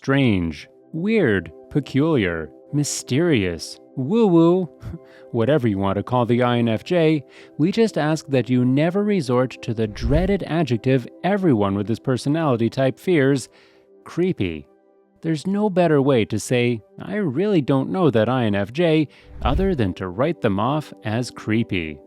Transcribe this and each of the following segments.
strange, weird, peculiar, mysterious, woo-woo, whatever you want to call the INFJ, we just ask that you never resort to the dreaded adjective everyone with this personality type fears, creepy. There's no better way to say, I really don't know that INFJ, other than to write them off as creepy.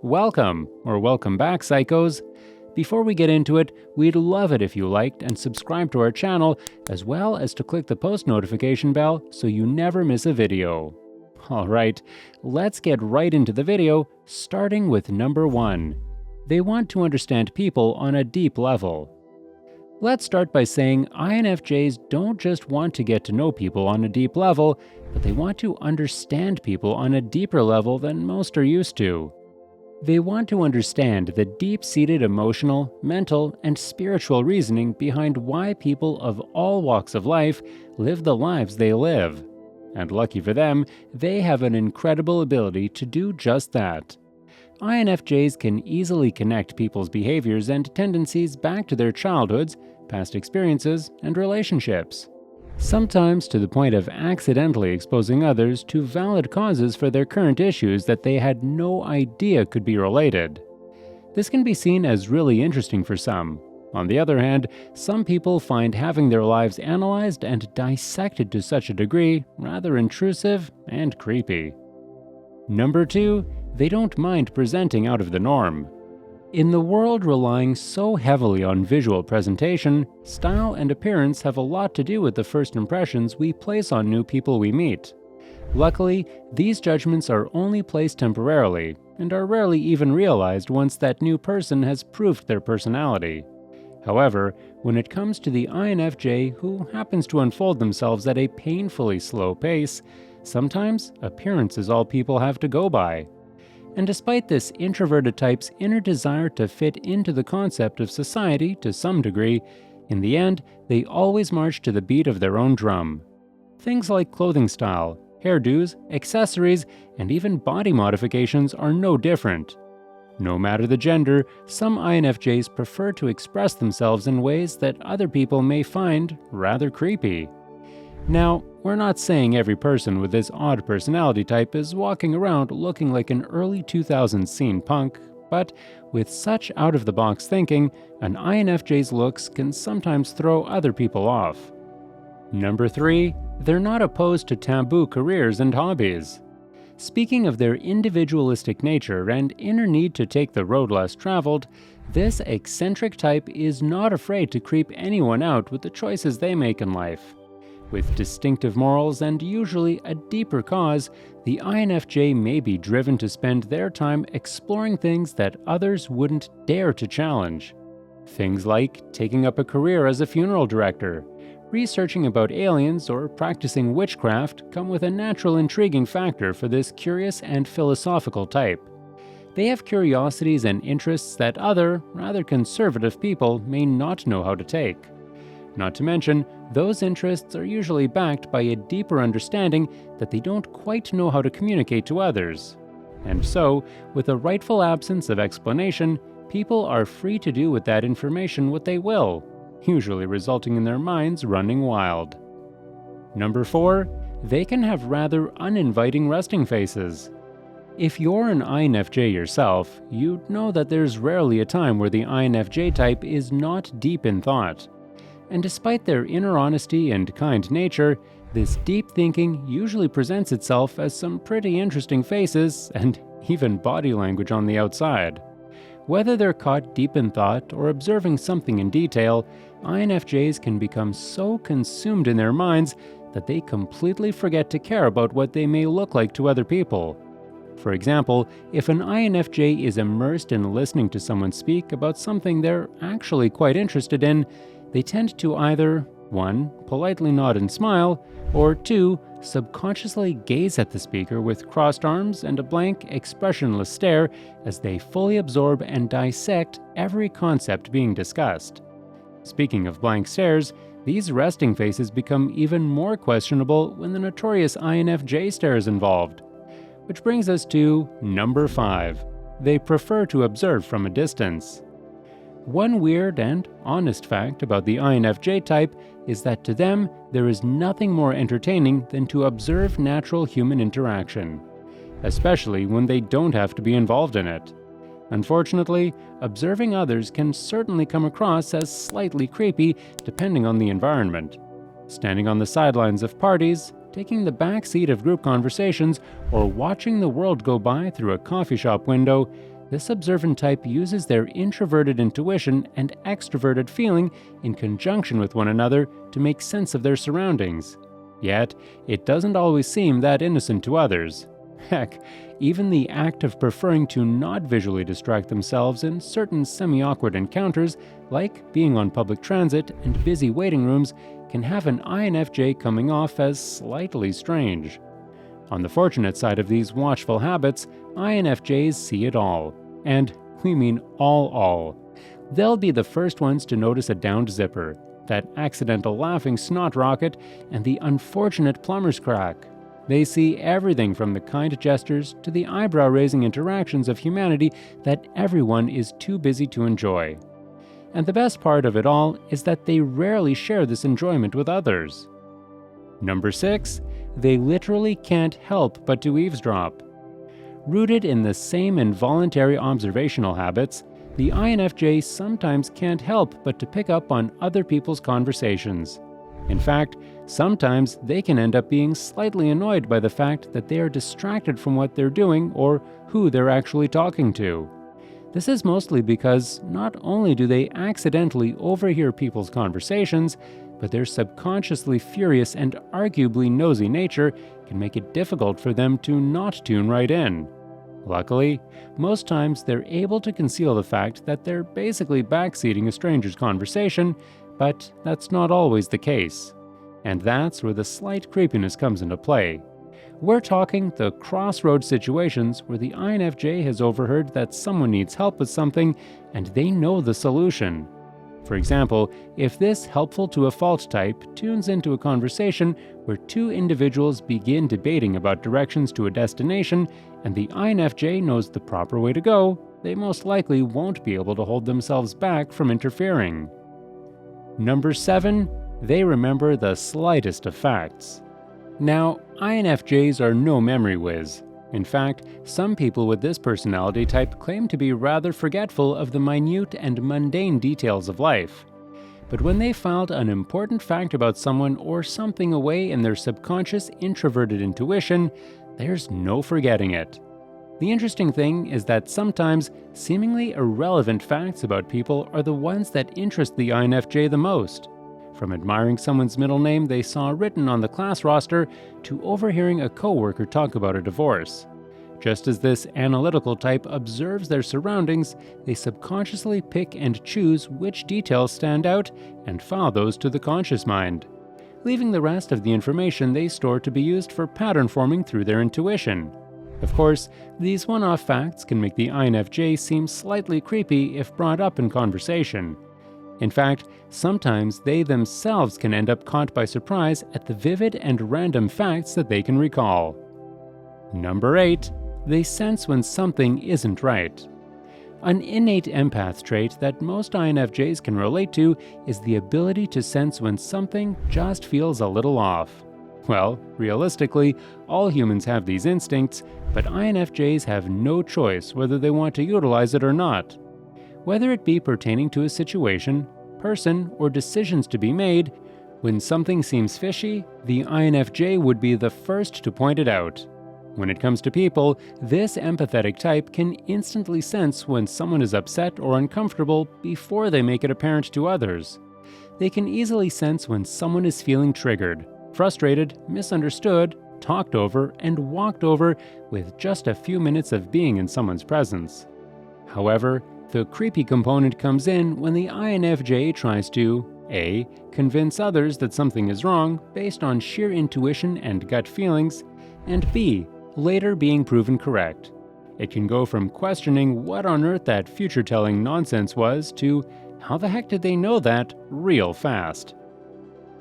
Welcome, or welcome back, psychos. Before we get into it, we'd love it if you liked and subscribed to our channel, as well as to click the post notification bell so you never miss a video. Alright, let's get right into the video, starting with number 1. They want to understand people on a deep level. Let's start by saying INFJs don't just want to get to know people on a deep level, but they want to understand people on a deeper level than most are used to. They want to understand the deep-seated emotional, mental, and spiritual reasoning behind why people of all walks of life live the lives they live. And lucky for them, they have an incredible ability to do just that. INFJs can easily connect people's behaviors and tendencies back to their childhoods, past experiences, and relationships. Sometimes to the point of accidentally exposing others to valid causes for their current issues that they had no idea could be related. This can be seen as really interesting for some. On the other hand, some people find having their lives analyzed and dissected to such a degree rather intrusive and creepy. Number 2, they don't mind presenting out of the norm. In the world relying so heavily on visual presentation, style and appearance have a lot to do with the first impressions we place on new people we meet. Luckily, these judgments are only placed temporarily, and are rarely even realized once that new person has proved their personality. However, when it comes to the INFJ who happens to unfold themselves at a painfully slow pace, sometimes appearance is all people have to go by. And despite this introverted type's inner desire to fit into the concept of society to some degree, in the end, they always march to the beat of their own drum. Things like clothing style, hairdos, accessories, and even body modifications are no different. No matter the gender, some INFJs prefer to express themselves in ways that other people may find rather creepy. Now, we're not saying every person with this odd personality type is walking around looking like an early 2000s scene punk, but with such out-of-the-box thinking, an INFJ's looks can sometimes throw other people off. Number 3, they're not opposed to taboo careers and hobbies. Speaking of their individualistic nature and inner need to take the road less traveled, this eccentric type is not afraid to creep anyone out with the choices they make in life. With distinctive morals and usually a deeper cause, the INFJ may be driven to spend their time exploring things that others wouldn't dare to challenge. Things like taking up a career as a funeral director, researching about aliens, or practicing witchcraft come with a natural intriguing factor for this curious and philosophical type. They have curiosities and interests that other, rather conservative people may not know how to take. Not to mention, those interests are usually backed by a deeper understanding that they don't quite know how to communicate to others. And so, with a rightful absence of explanation, people are free to do with that information what they will, usually resulting in their minds running wild. Number 4, they can have rather uninviting resting faces. If you're an INFJ yourself, you'd know that there's rarely a time where the INFJ type is not deep in thought. And despite their inner honesty and kind nature, this deep thinking usually presents itself as some pretty interesting faces and even body language on the outside. Whether they're caught deep in thought or observing something in detail, INFJs can become so consumed in their minds that they completely forget to care about what they may look like to other people. For example, if an INFJ is immersed in listening to someone speak about something they're actually quite interested in, they tend to either 1. Politely nod and smile, or 2. Subconsciously gaze at the speaker with crossed arms and a blank, expressionless stare as they fully absorb and dissect every concept being discussed. Speaking of blank stares, these resting faces become even more questionable when the notorious INFJ stare is involved. Which brings us to number 5. They prefer to observe from a distance. One weird and honest fact about the INFJ type is that to them, there is nothing more entertaining than to observe natural human interaction, especially when they don't have to be involved in it. Unfortunately, observing others can certainly come across as slightly creepy depending on the environment. Standing on the sidelines of parties, taking the back seat of group conversations, or watching the world go by through a coffee shop window, this observant type uses their introverted intuition and extroverted feeling in conjunction with one another to make sense of their surroundings. Yet, it doesn't always seem that innocent to others. Heck, even the act of preferring to not visually distract themselves in certain semi-awkward encounters, like being on public transit and busy waiting rooms, can have an INFJ coming off as slightly strange. On the fortunate side of these watchful habits, INFJs see it all. And we mean all. They'll be the first ones to notice a downed zipper, that accidental laughing snot rocket, and the unfortunate plumber's crack. They see everything from the kind gestures to the eyebrow-raising interactions of humanity that everyone is too busy to enjoy. And the best part of it all is that they rarely share this enjoyment with others. Number 6. They literally can't help but to eavesdrop. Rooted in the same involuntary observational habits, the INFJ sometimes can't help but to pick up on other people's conversations. In fact, sometimes they can end up being slightly annoyed by the fact that they are distracted from what they're doing or who they're actually talking to. This is mostly because not only do they accidentally overhear people's conversations, but their subconsciously furious and arguably nosy nature can make it difficult for them to not tune right in. Luckily, most times they're able to conceal the fact that they're basically backseating a stranger's conversation, but that's not always the case. And that's where the slight creepiness comes into play. We're talking the crossroads situations where the INFJ has overheard that someone needs help with something and they know the solution. For example, if this helpful to a fault type tunes into a conversation where two individuals begin debating about directions to a destination and the INFJ knows the proper way to go, they most likely won't be able to hold themselves back from interfering. Number 7. They remember the slightest of facts. Now, INFJs are no memory whiz. In fact, some people with this personality type claim to be rather forgetful of the minute and mundane details of life. But when they filed an important fact about someone or something away in their subconscious introverted intuition, there's no forgetting it. The interesting thing is that sometimes seemingly irrelevant facts about people are the ones that interest the INFJ the most. From admiring someone's middle name they saw written on the class roster to overhearing a coworker talk about a divorce. Just as this analytical type observes their surroundings, they subconsciously pick and choose which details stand out and file those to the conscious mind, leaving the rest of the information they store to be used for pattern forming through their intuition. Of course, these one-off facts can make the INFJ seem slightly creepy if brought up in conversation. In fact, sometimes they themselves can end up caught by surprise at the vivid and random facts that they can recall. Number 8. They sense when something isn't right. An innate empath trait that most INFJs can relate to is the ability to sense when something just feels a little off. Well, realistically, all humans have these instincts, but INFJs have no choice whether they want to utilize it or not. Whether it be pertaining to a situation, person, or decisions to be made, when something seems fishy, the INFJ would be the first to point it out. When it comes to people, this empathetic type can instantly sense when someone is upset or uncomfortable before they make it apparent to others. They can easily sense when someone is feeling triggered, frustrated, misunderstood, talked over, and walked over with just a few minutes of being in someone's presence. However, the creepy component comes in when the INFJ tries to A. Convince others that something is wrong based on sheer intuition and gut feelings, and B. Later being proven correct. It can go from questioning what on earth that future-telling nonsense was to how the heck did they know that real fast.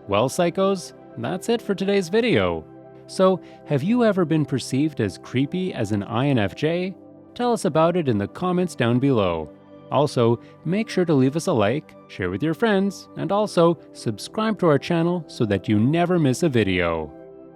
Well, psychos, that's it for today's video. So, have you ever been perceived as creepy as an INFJ? Tell us about it in the comments down below. Also, make sure to leave us a like, share with your friends, and also subscribe to our channel so that you never miss a video.